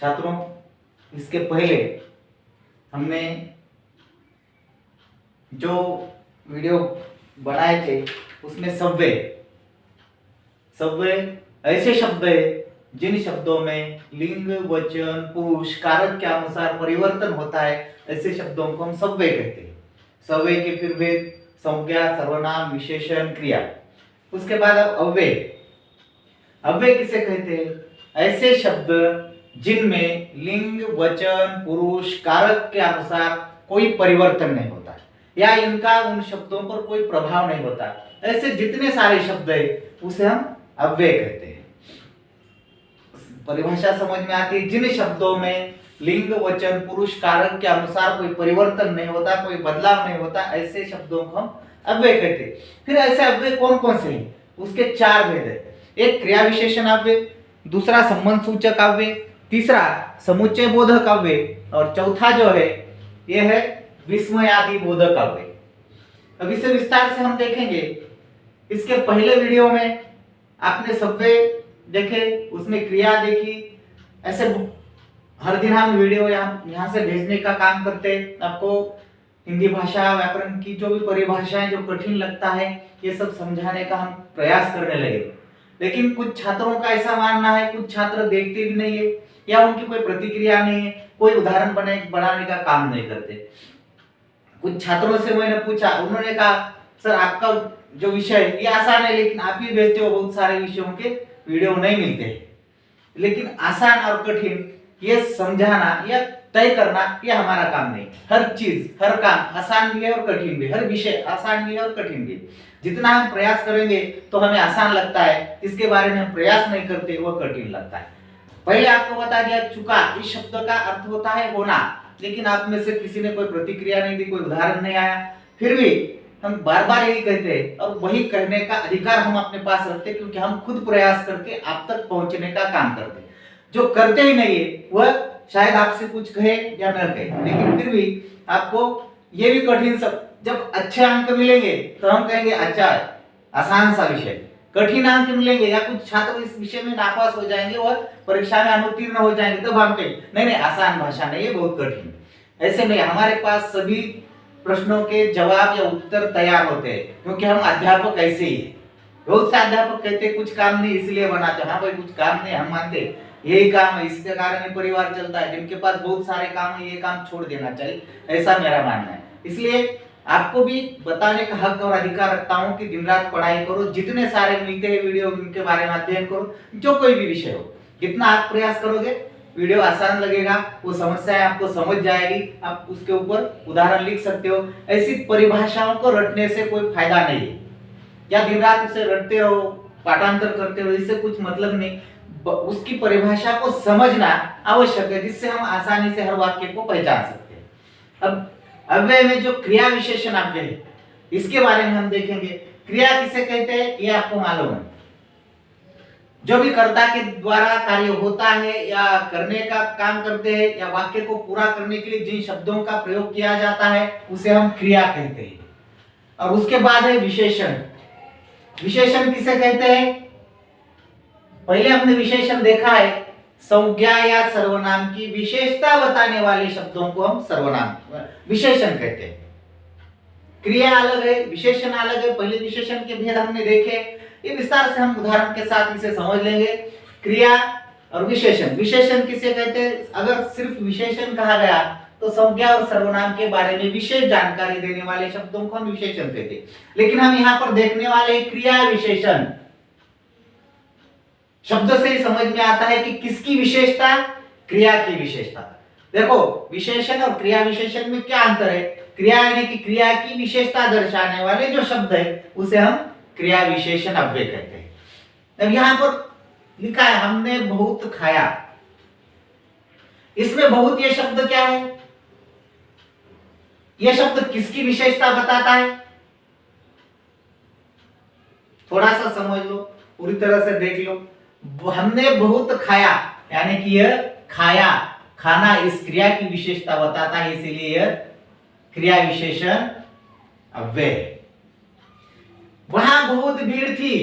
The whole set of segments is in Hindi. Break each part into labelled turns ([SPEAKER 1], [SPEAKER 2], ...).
[SPEAKER 1] छात्रों, इसके पहले हमने जो वीडियो बनाए थे उसमें सव्वे ऐसे शब्द है जिन शब्दों में लिंग, वचन, पुरुष, कारक के अनुसार परिवर्तन होता है, ऐसे शब्दों को हम सव्वे कहते हैं। सव्वे के फिर भेद संज्ञा, सर्वनाम, विशेषण, क्रिया। उसके बाद अब अव्यय। अव्यय किसे कहते हैं? ऐसे शब्द जिनमें लिंग, वचन, पुरुष, कारक के अनुसार कोई परिवर्तन नहीं होता या इनका उन शब्दों पर कोई प्रभाव नहीं होता, ऐसे जितने सारे शब्द है उसे हम अव्यय कहते हैं। परिभाषा समझ में आती है? जिन शब्दों में लिंग, वचन, पुरुष, कारक के अनुसार कोई परिवर्तन नहीं होता, कोई बदलाव नहीं होता, ऐसे शब्दों को हम अव्यय कहते हैं। फिर ऐसे अव्यय कौन कौन से हैं? उसके 4 भेद है। एक क्रिया विशेषण अव्यय, दूसरा संबंध सूचक अव्यय, तीसरा समुच्चय बोधक अव्यय और चौथा जो है यह है विस्मयादि बोधक अव्यय। अब इसे विस्तार से हम देखेंगे। इसके पहले वीडियो में आपने सव्वे देखे, उसमें क्रिया देखी। ऐसे हर दिन हम वीडियो यहाँ से भेजने का काम करते हैं। आपको हिंदी भाषा व्याकरण की जो भी परिभाषाएं जो कठिन लगता है ये सब समझाने का हम प्रयास करने लगे। लेकिन कुछ छात्रों का ऐसा मानना है, कुछ छात्र देखते भी नहीं है या उनकी कोई प्रतिक्रिया नहीं है, कोई उदाहरण बनाने का काम नहीं करते। कुछ छात्रों से मैंने पूछा, उन्होंने कहा सर आपका जो विषय ये आसान है लेकिन आप ही भेजते हो बहुत सारे विषयों के वीडियो नहीं मिलते। लेकिन आसान और कठिन ये समझाना या तय करना ये हमारा काम नहीं। हर चीज, हर काम आसान भी है और कठिन भी, हर विषय आसान भी है और कठिन भी। जितना हम प्रयास करेंगे तो हमें आसान लगता है, इसके बारे में हम प्रयास नहीं करते वो कठिन लगता है। पहले आपको बता दिया चुका, इस शब्द का अर्थ होता है होना, लेकिन आप में से किसी ने कोई प्रतिक्रिया नहीं दी, कोई उदाहरण नहीं आया। फिर भी हम बार बार यही कहते हैं और वही कहने का अधिकार हम अपने पास रखते हैं, क्योंकि हम खुद प्रयास करके आप तक पहुंचने का काम करते हैं। जो करते ही नहीं है वह शायद आपसे कुछ कहे या न कहे, लेकिन फिर भी आपको ये भी कठिन सब, जब अच्छे अंक मिलेंगे तो हम कहेंगे अच्छा आसान सा विषय। कठिन अंक मिलेंगे या कुछ छात्र इस विषय में नापास हो जाएंगे और परीक्षा में अनुत्तीर्ण हो जाएंगे, तब हम कहेंगे नहीं नहीं आसान भाषा नहीं है, बहुत कठिन। ऐसे नहीं, हमारे पास सभी प्रश्नों के जवाब या उत्तर तैयार होते हैं, क्योंकि हम अध्यापक ऐसे ही है। बहुत से अध्यापक कहते हैं कुछ काम नहीं इसलिए बनाते। हाँ भाई कुछ काम नहीं, हम मानते यही काम है, इसके कारण ही परिवार चलता है। जिनके पास बहुत सारे काम है ये काम छोड़ देना चाहिए, ऐसा मेरा मानना है। इसलिए आपको भी बताने का हक और अधिकार रखता हूँ कि दिन रात पढ़ाई करो, जितने सारे मिलते हैं वीडियो उनके बारे में अध्ययन करो, जो कोई भी विषय हो। जितना आप प्रयास करोगे वीडियो आसान लगेगा, वो समस्याएं आपको समझ जाएगी, आप उसके ऊपर उदाहरण लिख सकते हो। ऐसी परिभाषाओं को रटने से कोई फायदा नहीं है, या दिन रात उसे रटते रहो, पाठांतर करते रहो, इससे कुछ मतलब नहीं। उसकी परिभाषा को समझना आवश्यक है, जिससे हम आसानी से हर वाक्य को पहचान सकते हैं। अब अव्यय में जो क्रिया विशेषण अव्यय है इसके बारे में हम देखेंगे। क्रिया किसे कहते हैं ये आपको मालूम है? जो भी कर्ता के द्वारा कार्य होता है या करने का काम करते हैं या वाक्य को पूरा करने के लिए जिन शब्दों का प्रयोग किया जाता है उसे हम क्रिया कहते हैं। और उसके बाद है विशेषण। विशेषण किसे कहते हैं? पहले हमने विशेषण देखा है, संज्ञा या सर्वनाम की विशेषता बताने वाले शब्दों को हम सर्वनाम विशेषण कहते हैं। क्रिया अलग है, विशेषण अलग है। पहले विशेषण के भेद हमने देखे, ये विस्तार से हम उदाहरण के साथ इसे समझ लेंगे। क्रिया और विशेषण। विशेषण किसे कहते हैं? अगर सिर्फ विशेषण कहा गया तो संज्ञा और सर्वनाम के बारे में विशेष जानकारी देने वाले शब्दों को हम विशेषण कहते हैं। लेकिन हम यहाँ पर देखने वाले क्रिया विशेषण शब्द से ही समझ में आता है कि किसकी विशेषता? क्रिया की विशेषता। देखो विशेषण और क्रिया विशेषण में क्या अंतर है? क्रिया यानी कि क्रिया की विशेषता दर्शाने वाले जो शब्द है उसे हम क्रिया विशेषण अव्यय कहते हैं। अब यहां पर लिखा है हमने बहुत खाया, इसमें बहुत ये शब्द क्या है? यह शब्द किसकी विशेषता बताता है? थोड़ा सा समझ लो, पूरी तरह से देख लो। हमने बहुत खाया यानी कि यह खाया, खाना इस क्रिया की विशेषता बताता है, इसीलिए यह क्रिया विशेषण अव्यय। वहां बहुत भीड़ थी,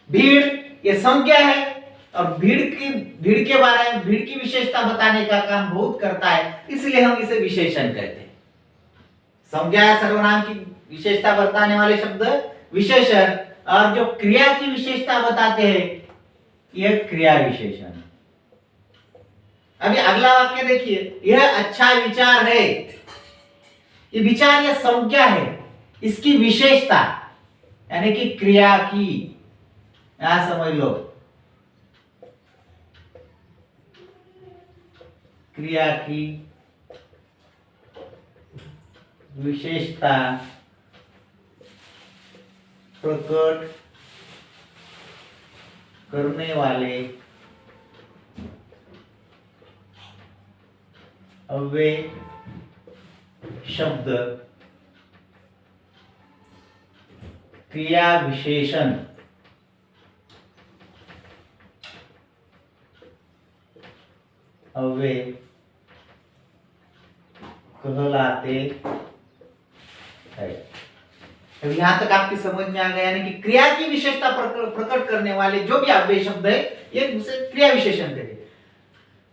[SPEAKER 1] भीड़ ये संज्ञा है, और भीड़ के बारे में, भीड़ की विशेषता बताने का काम बहुत करता है, इसलिए हम इसे विशेषण कहते हैं। संज्ञा या सर्वनाम की विशेषता बताने वाले शब्द विशेषण, और जो क्रिया की विशेषता बताते हैं यह क्रिया विशेषण। अभी अगला वाक्य देखिए, यह अच्छा विचार है। ये विचार, यह संज्ञा है, इसकी विशेषता यानी कि क्रिया की, यहां समझ लो, क्रिया की विशेषता प्रकट करने वाले अव्यय शब्द क्रिया विशेषण अव्यय कहलाते हैं। तो यहां तक आपकी समझ में आ गया, यानी कि क्रिया की विशेषता प्रकट करने वाले जो भी अव्यय शब्द है ये उसे क्रिया विशेषण कहते हैं।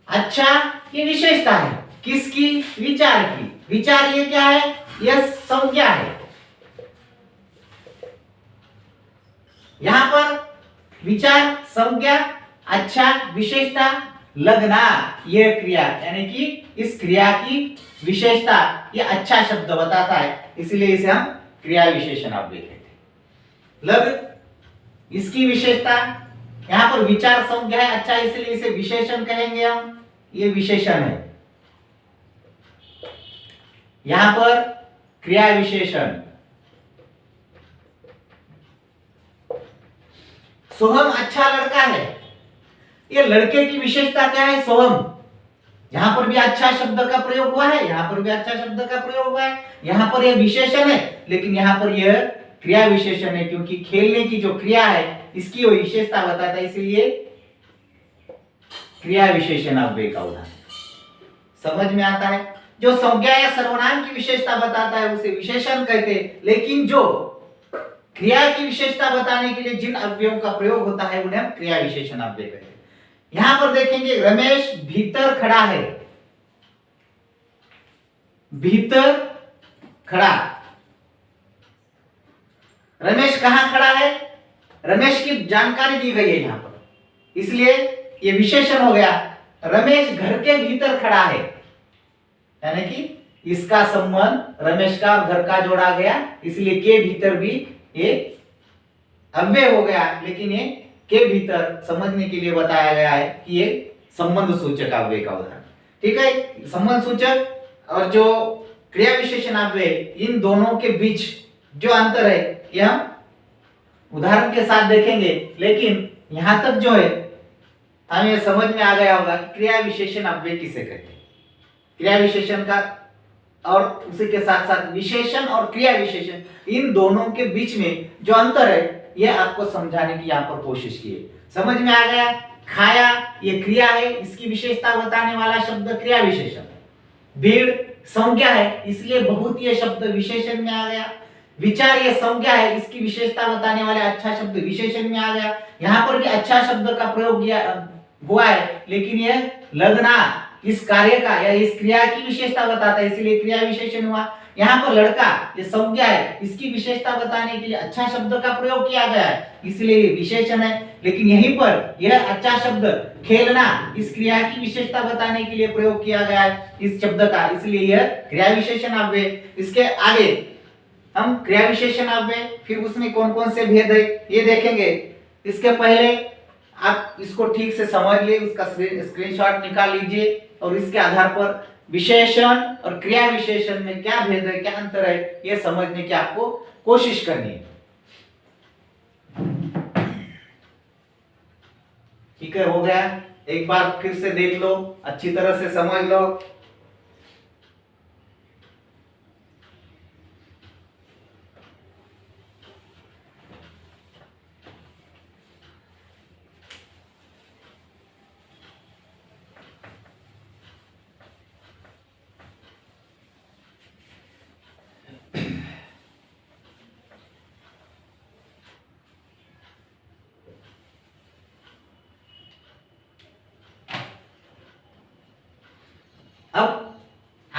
[SPEAKER 1] अच्छा, ये विशेषता है किसकी? विचार की। विचार ये क्या है? यह संज्ञा है। यहां पर विचार, संज्ञा, अच्छा, विशेषता, लगना, यह क्रिया, यानी कि इस क्रिया की विशेषता ये अच्छा शब्द बताता है, इसलिए इसे हम क्रिया विशेषण अव्यय कहते हैं। लग, इसकी विशेषता, यहां पर विचार संज्ञा है, अच्छा, इसलिए इसे विशेषण कहेंगे हम, ये विशेषण है। यहां पर क्रिया विशेषण। सोहम अच्छा लड़का है, ये लड़के की विशेषता क्या है? सोहम। यहां पर भी अच्छा शब्द का प्रयोग हुआ है, यहां पर भी अच्छा शब्द का प्रयोग हुआ है। यहां पर यह विशेषण है, लेकिन यहां पर यह क्रिया विशेषण है, क्योंकि खेलने की जो क्रिया है इसकी वो विशेषता बताता है, इसलिए क्रिया विशेषण अव्यय का उदाहरण। समझ में आता है? जो संज्ञा या सर्वनाम की विशेषता बताता है उसे विशेषण कहते हैं, लेकिन जो क्रिया की विशेषता बताने के लिए जिन अव्ययों का प्रयोग होता है उन्हें हम क्रिया विशेषण अव्यय कहते हैं। यहां पर देखेंगे, रमेश भीतर खड़ा है। भीतर खड़ा, रमेश कहां खड़ा है? रमेश की जानकारी दी गई है यहां पर, इसलिए यह विशेषण हो गया। रमेश घर के भीतर खड़ा है, यानी कि इसका संबंध रमेश का और घर का जोड़ा गया, इसलिए के भीतर भी ये अव्यय हो गया, लेकिन ये के भीतर समझने के लिए बताया गया है कि ये संबंध सूचक अव्यय का उदाहरण। ठीक है, संबंध सूचक और जो क्रिया विशेषण अव्यय, इन दोनों के बीच जो अंतर है ये हम उदाहरण के साथ देखेंगे, लेकिन यहां तक जो है हमें ये समझ में आ गया होगा कि क्रिया विशेषण अव्यय किसे कहते हैं। क्रिया विशेषण का और उसी के साथ साथ विशेषण और क्रिया विशेषण, इन दोनों के बीच में जो अंतर है यह आपको समझाने की यहां पर कोशिश की है। समझ में आ गया? खाया ये क्रिया है, इसकी विशेषता बताने वाला शब्द क्रिया विशेषण। भीड़ संज्ञा है, इसलिए बहुत ये शब्द विशेषण में आ गया। विचार ये संज्ञा है, इसकी विशेषता बताने वाले अच्छा शब्द विशेषण में आ गया। यहां पर भी अच्छा शब्द का प्रयोग किया हुआ है, लेकिन यह लगना इस कार्य का या इस क्रिया की विशेषता बताता है, इसलिए क्रिया विशेषण हुआ। यहाँ पर लड़का ये संज्ञा है, इसकी विशेषता बताने के लिए अच्छा शब्द का प्रयोग किया गया है, इसलिए ये विशेषण है। लेकिन यहीं पर यह अच्छा शब्द खेलना इस क्रिया की विशेषता बताने के लिए प्रयोग किया गया है इस शब्द का, इसलिए यह क्रिया विशेषण अव्यय। इसके आगे हम क्रिया विशेषण अव्यय, फिर उसमें कौन कौन से भेद है ये देखेंगे। इसके पहले आप इसको ठीक से समझ लिए, उसका स्क्रीनशॉट निकाल लीजिए और इसके आधार पर विशेषण और क्रिया विशेषण में क्या भेद है, क्या अंतर है, यह समझने की आपको कोशिश करनी है। ठीक है, हो गया? एक बार फिर से देख लो, अच्छी तरह से समझ लो।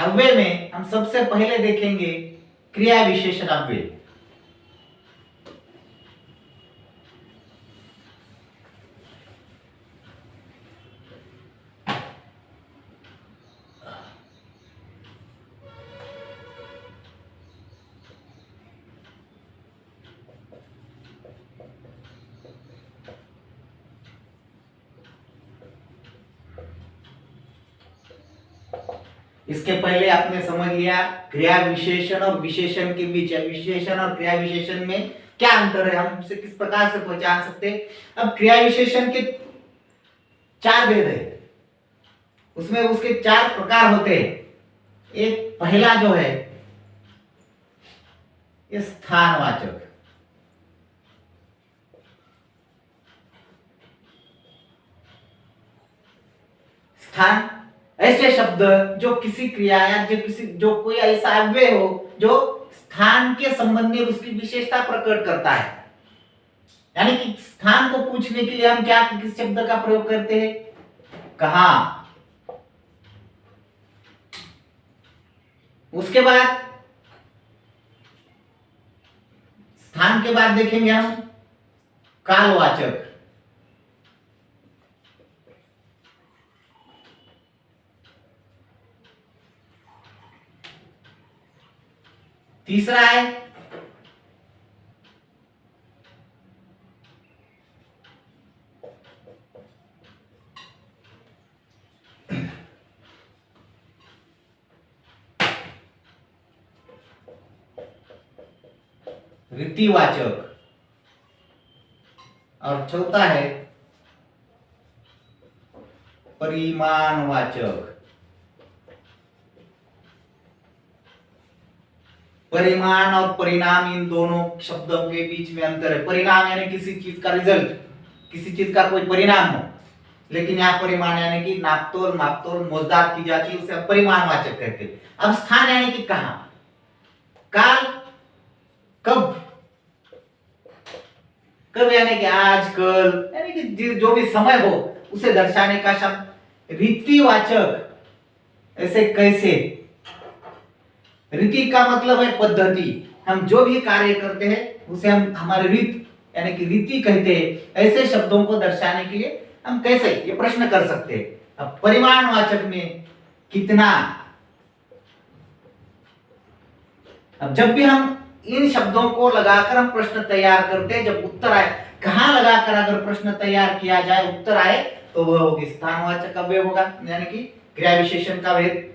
[SPEAKER 1] अव्यय में हम सबसे पहले देखेंगे क्रिया विशेषण अव्यय। इसके पहले आपने समझ लिया क्रिया विशेषण और विशेषण के बीच, विशेषण और क्रिया विशेषण में क्या अंतर है, हम उसे किस प्रकार से पहचान सकते हैं। अब क्रिया विशेषण के चार भेद है, उसमें उसके चार प्रकार होते हैं। एक पहला जो है ये स्थानवाचक, स्थान ऐसे शब्द जो किसी क्रिया या जो कोई ऐसा अव्यय हो जो स्थान के संबंध में उसकी विशेषता प्रकट करता है। यानी कि स्थान को पूछने के लिए हम क्या किस शब्द का प्रयोग करते हैं, कहां। उसके बाद स्थान के बाद देखेंगे हम कालवाचक, तीसरा है रीतिवाचक और चौथा है परिमाणवाचक। परिमाण और परिणाम इन दोनों शब्दों के बीच में अंतर है। परिणाम यानी किसी चीज का रिजल्ट, किसी चीज का कोई परिणाम हो, लेकिन यहाँ परिमाण यानी कि नापतोल मापतोल मोजदाद की जाती है, उसे हम परिमाणवाचक कहते हैं। अब स्थान यानी कि कहां, काल कब, कब यानी कि आज कल, यानी कि जो भी समय हो उसे दर्शाने का शब्द रीतिवाचक। ऐसे कैसे, रीति का मतलब है पद्धति, हम जो भी कार्य करते हैं उसे हम हमारे रीत यानी कि रीति कहते हैं। ऐसे शब्दों को दर्शाने के लिए हम कैसे ये प्रश्न कर सकते हैं। अब परिमाणवाचक में कितना, अब जब भी हम इन शब्दों को लगाकर हम प्रश्न तैयार करते हैं, जब उत्तर आए, कहां लगाकर अगर प्रश्न तैयार किया जाए उत्तर आए तो वह होगी स्थानवाचक अव्यय होगा, यानी कि क्रिया विशेषण का भेद।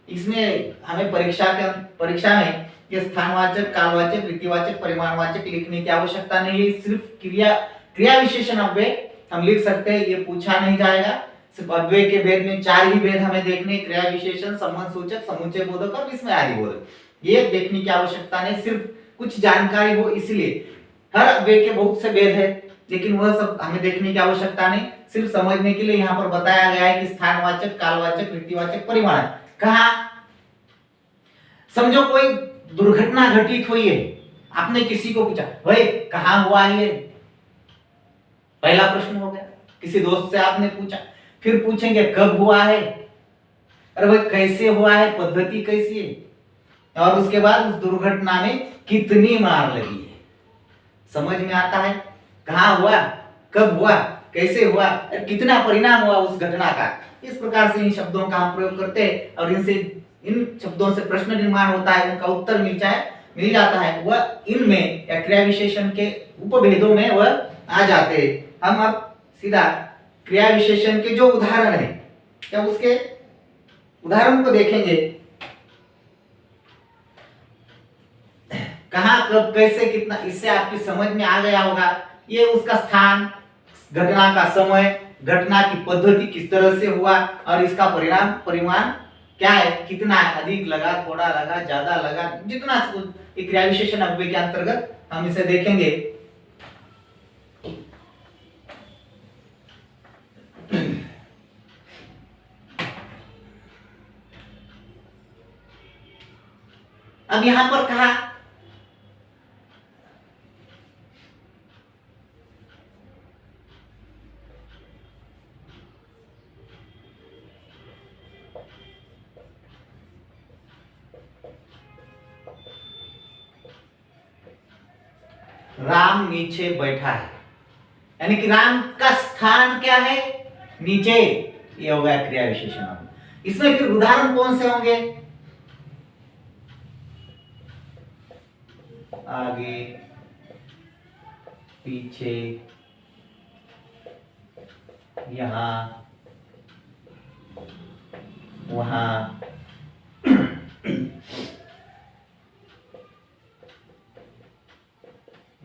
[SPEAKER 1] इसमें हमें परीक्षा में ये स्थानवाचक, कालवाचक, रीतिवाचक, परिमाणवाचक लिखने की आवश्यकता नहीं है। सिर्फ क्रिया विशेषण अव्यय हम लिख सकते हैं, ये पूछा नहीं जाएगा। सिर्फ अव्यय के भेद में चार ही भेद हमें देखने, क्रिया विशेषण, संबंध सूचक, समुच्चय बोधक और विस्मय आदि बोधक, ये देखने की आवश्यकता नहीं। सिर्फ कुछ जानकारी हो इसलिए, हर अव्यय के बहुत से भेद है लेकिन वह सब हमें देखने की आवश्यकता नहीं, सिर्फ समझने के लिए यहाँ पर बताया गया है कि स्थानवाचक, कालवाचक, रीतिवाचक, परिमाण। कहा, समझो कोई दुर्घटना घटित हुई है, आपने किसी को पूछा भाई कहां हुआ ये, पहला प्रश्न हो गया। किसी दोस्त से आपने पूछा, फिर पूछेंगे कब हुआ है, अरे भाई कैसे हुआ है, पद्धति कैसी है, और उसके बाद उस दुर्घटना में कितनी मार लगी है, समझ में आता है। कहां हुआ, कब हुआ, कैसे हुआ, कितना परिणाम हुआ उस घटना का। इस प्रकार से इन शब्दों का हम प्रयोग करते हैं और इनसे, इन शब्दों से प्रश्न निर्माण होता है, उनका उत्तर मिल जाता है, वह इनमें या क्रिया विशेषण के उपभेदों में वह आ जाते हैं। हम अब सीधा क्रिया विशेषण के जो उदाहरण है, क्या उसके उदाहरण को देखेंगे। कहां, कब, कैसे, कितना, इससे आपकी समझ में आ गया होगा। ये उसका स्थान, घटना का समय, घटना की पद्धति किस तरह से हुआ और इसका परिणाम, परिमाण क्या है, कितना है, अधिक लगा, थोड़ा लगा, ज्यादा लगा, जितना क्रिया विशेषण अव्यय के अंतर्गत हम इसे देखेंगे। अब यहां पर कहा राम नीचे बैठा है, यानी कि राम का स्थान क्या है, नीचे। ये हो गया क्रिया विशेषण। इसमें फिर उदाहरण कौन से होंगे, आगे, पीछे, यहां, वहां,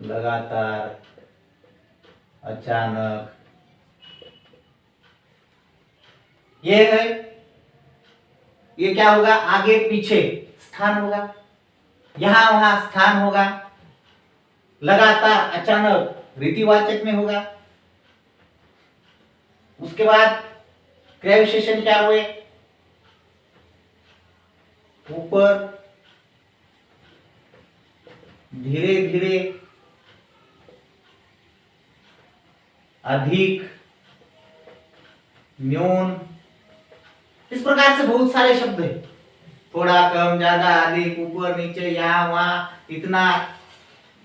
[SPEAKER 1] लगातार, अचानक, ये है। ये क्या होगा, आगे पीछे स्थान होगा, यहां वहां स्थान होगा, लगातार अचानक रीतिवाचक में होगा। उसके बाद क्रिया विशेषण क्या हुए, ऊपर, धीरे धीरे, अधिक, न्यून। इस प्रकार से बहुत सारे शब्द हैं, थोड़ा, कम, ज्यादा, अधिक, ऊपर, नीचे, यहाँ वहां, इतना,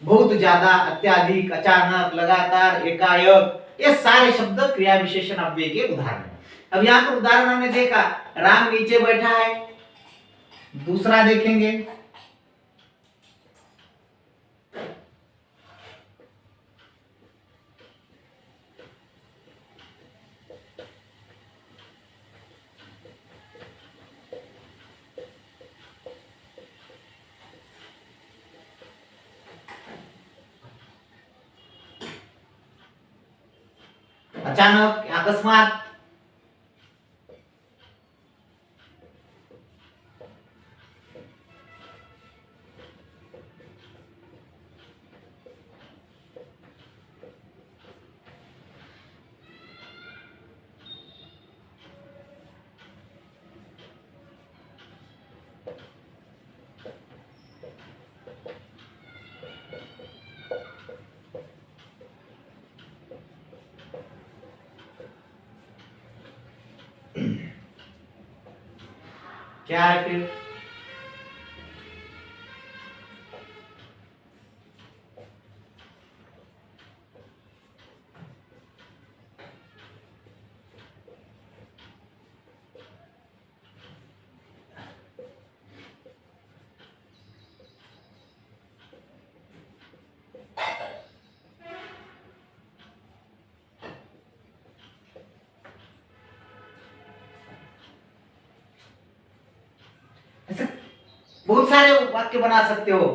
[SPEAKER 1] बहुत ज्यादा, अत्याधिक, अचानक, लगातार, एकाएक। ये सारे शब्द क्रिया विशेषण अव्यय के उदाहरण हैं। अब यहाँ पर उदाहरण हमने देखा, राम नीचे बैठा है। दूसरा देखेंगे, अचानक, अकस्मात। क्या है फिर, ऐसे बहुत सारे वाक्य बना सकते हो।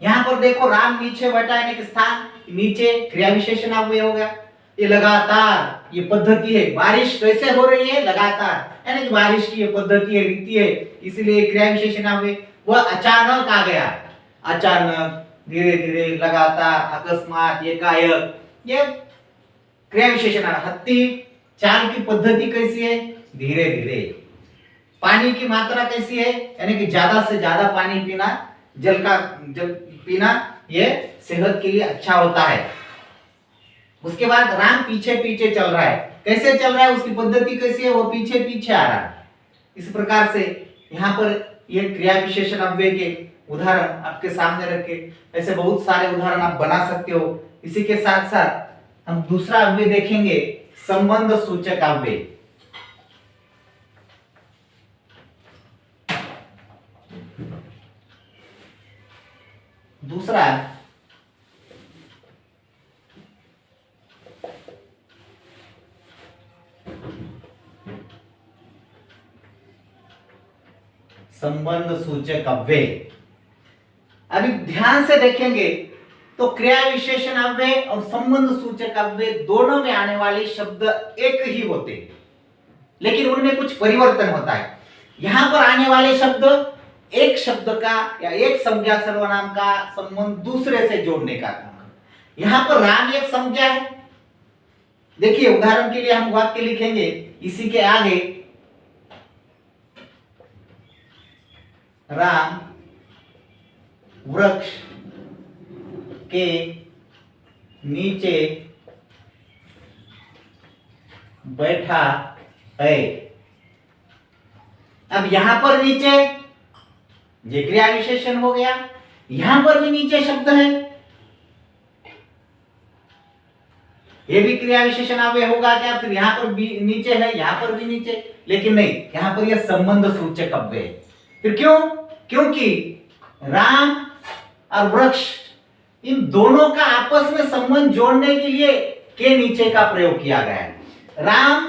[SPEAKER 1] यहां पर देखो, राम नीचे बैठा है, एक स्थान, नीचे क्रिया विशेषण अव्यय हो गया। ये लगातार, ये पद्धति है, बारिश कैसे हो रही है, लगातार, यानी कि बारिश की ये पद्धति है, रीति है, इसीलिए क्रिया विशेषण अव्यय। वह अचानक आ गया, अचानक, धीरे धीरे, लगातार, अकस्मात, एकाएक, ये क्रिया विशेषण। हत्ती चाल की पद्धति कैसी है, धीरे धीरे। पानी की मात्रा कैसी है, यानी कि ज्यादा से ज्यादा पानी पीना, जल पीना, ये सेहत के लिए अच्छा होता है। उसके बाद राम पीछे पीछे चल रहा है, कैसे चल रहा है, उसकी पद्धति कैसी है, वो पीछे पीछे आ रहा है। इस प्रकार से यहाँ पर ये क्रिया विशेषण अव्यय के उदाहरण आपके सामने रखे, ऐसे बहुत सारे उदाहरण आप बना सकते हो। इसी के साथ साथ हम दूसरा अव्यय देखेंगे, संबंध सूचक अव्यय। दूसरा संबंध सूचक अव्यय। अभी ध्यान से देखेंगे तो क्रिया विशेषण अव्यय और संबंध सूचक अव्यय दोनों में आने वाले शब्द एक ही होते हैं, लेकिन उनमें कुछ परिवर्तन होता है। यहां पर आने वाले शब्द एक शब्द का या एक संज्ञा सर्वनाम का संबंध दूसरे से जोड़ने का काम। यहां पर राम एक संज्ञा है। देखिए, उदाहरण के लिए हम वाक्य लिखेंगे, इसी के आगे राम वृक्ष के नीचे बैठा है। अब यहां पर नीचे ये क्रिया विशेषण हो गया, यहां पर भी नीचे शब्द है, ये भी क्रिया विशेषण अव्यय होगा क्या? फिर यहां पर भी नीचे है, यहां पर भी नीचे, लेकिन नहीं, यहां पर यह संबंध सूचक अव्यय है। फिर क्यों? क्योंकि राम और वृक्ष इन दोनों का आपस में संबंध जोड़ने के लिए के नीचे का प्रयोग किया गया है। राम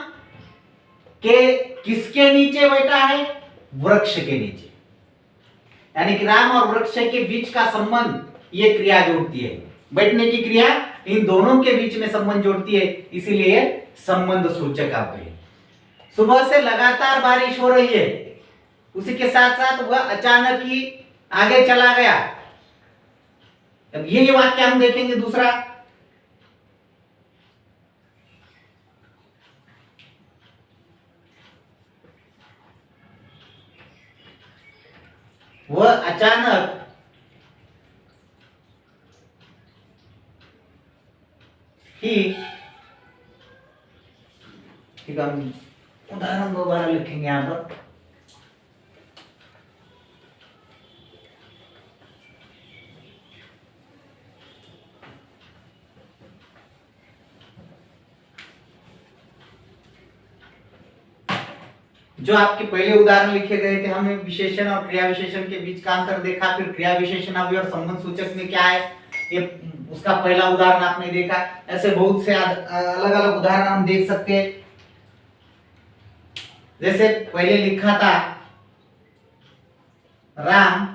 [SPEAKER 1] के किसके नीचे बैठा है? वृक्ष के नीचे, यानी कि राम और वृक्ष के बीच का संबंध ये क्रिया जोड़ती है। बैठने की क्रिया इन दोनों के बीच में संबंध जोड़ती है, इसीलिए संबंध सूचक अव्यय है। सुबह से लगातार बारिश हो रही है, उसी के साथ साथ वह अचानक ही आगे चला गया। अब ये वाक्य हम देखेंगे दूसरा, वह अचानक ही, ठीक है, हम उदाहरण दोबारा लिखेंगे यहां पर। जो आपके पहले उदाहरण लिखे गए थे, हमने विशेषण और क्रिया विशेषण के बीच का अंतर देखा, फिर क्रिया विशेषण अव्यय और संबंध सूचक में क्या है, ये उसका पहला उदाहरण आपने देखा। ऐसे बहुत से अलग अलग उदाहरण हम देख सकते हैं। जैसे पहले लिखा था, राम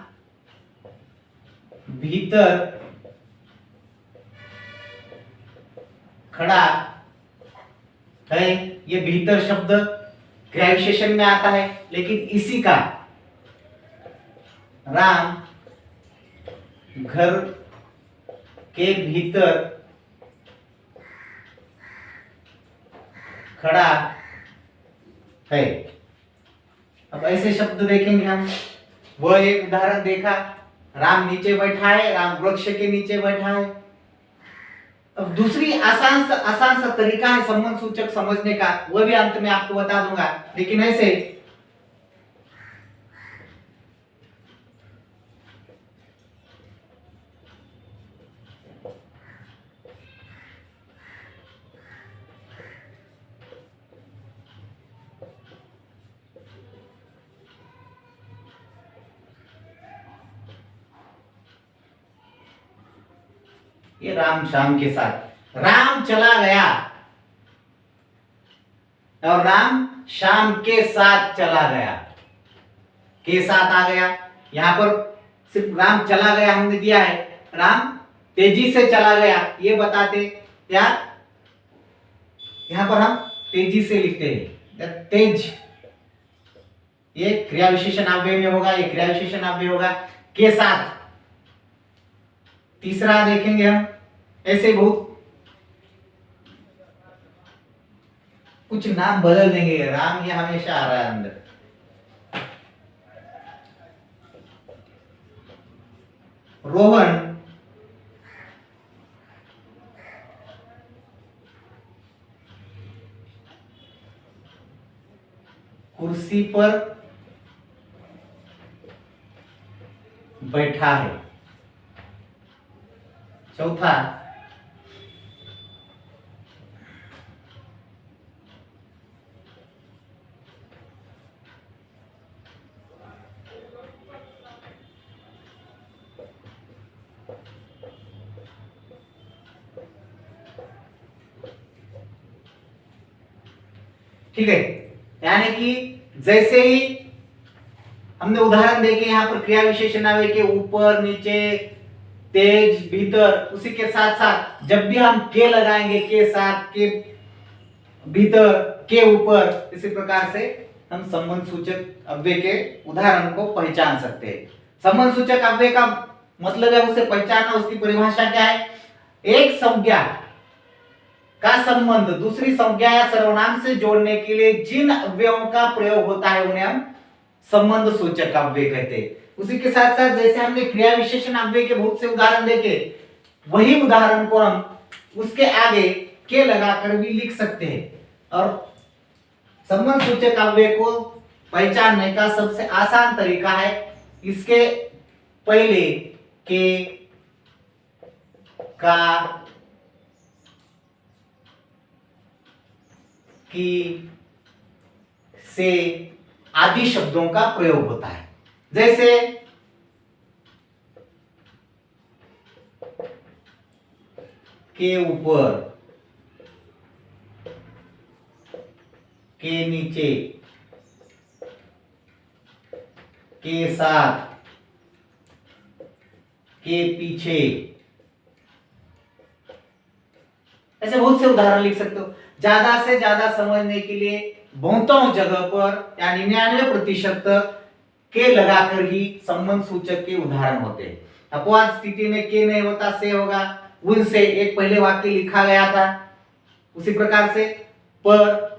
[SPEAKER 1] भीतर खड़ा है, ये भीतर शब्द क्रिया विशेषण में आता है, लेकिन इसी का राम घर के भीतर खड़ा है। अब ऐसे शब्द देखेंगे हम। वह एक उदाहरण देखा, राम नीचे बैठा है, राम वृक्ष के नीचे बैठा है। अब दूसरी आसान सा तरीका है संबंध सूचक समझने का, वह भी अंत में आपको बता दूंगा, लेकिन ऐसे ये राम श्याम के साथ, राम चला गया और राम श्याम के साथ चला गया, के साथ आ गया। यहां पर सिर्फ राम चला गया हमने दिया है, राम तेजी से चला गया ये बताते क्या, यहां पर हम तेजी से लिखते हैं, तेज, ये क्रिया विशेषण अव्यय में होगा, ये क्रिया विशेषण अव्यय होगा। के साथ तीसरा देखेंगे हम। ऐसे बहुत कुछ नाम बदल देंगे, राम ये हमेशा आ रहा है अंदर। रोहन कुर्सी पर बैठा है। चौथा, ठीक है, यानी कि जैसे ही हमने उदाहरण देखे यहाँ पर क्रिया विशेषण आवे के ऊपर, नीचे, तेज, भीतर, उसी के साथ साथ जब भी हम के लगाएंगे, के साथ, के भीतर, के ऊपर, इसी प्रकार से हम संबंध सूचक अव्यय के उदाहरण को पहचान सकते हैं। संबंध सूचक अव्यय का मतलब है उसे पहचानना, उसकी परिभाषा क्या है? एक संज्ञा का संबंध दूसरी संज्ञा या सर्वनाम से जोड़ने के लिए जिन अव्ययों का प्रयोग होता है उन्हें हम संबंध सूचक अव्यय कहते हैं। उसी के साथ साथ जैसे हमने क्रिया विशेषण अव्यय के बहुत से उदाहरण देखे, वही उदाहरण को हम उसके आगे के लगाकर भी लिख सकते हैं। और संबंध सूचक अव्यय को पहचानने का सबसे आसान तरीका है इसके पहले के का की से आदि शब्दों का प्रयोग होता है। जैसे के ऊपर, के नीचे, के साथ, के पीछे, ऐसे बहुत से उदाहरण लिख सकते हो। ज्यादा से ज्यादा समझने के लिए बहुतों जगह पर या 99% के लगाकर ही संबंध सूचक के उदाहरण होते हैं। अपवाद स्थिति में के नहीं होता, से होगा। उनसे एक पहले वाक्य लिखा गया था, उसी प्रकार से पर,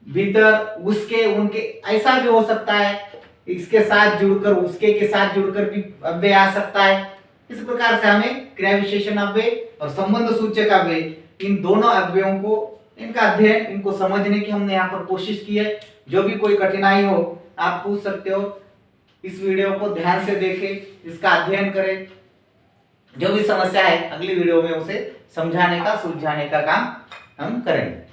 [SPEAKER 1] भीतर, उसके, उनके, ऐसा भी हो सकता है। इसके साथ जुड़कर, उसके के साथ जुड़कर भी अव्यय आ सकता है। इस प्रकार से हमें क्रिया विशेषण अव्यय और संबंध सूचक अव्यय, इन दोनों अव्ययों को, इनका अध्ययन, इनको समझने की हमने यहाँ पर कोशिश की है। जो भी कोई कठिनाई हो आप पूछ सकते हो। इस वीडियो को ध्यान से देखें, इसका अध्ययन करें। जो भी समस्या है अगली वीडियो में उसे समझाने का, सुलझाने का काम हम करेंगे।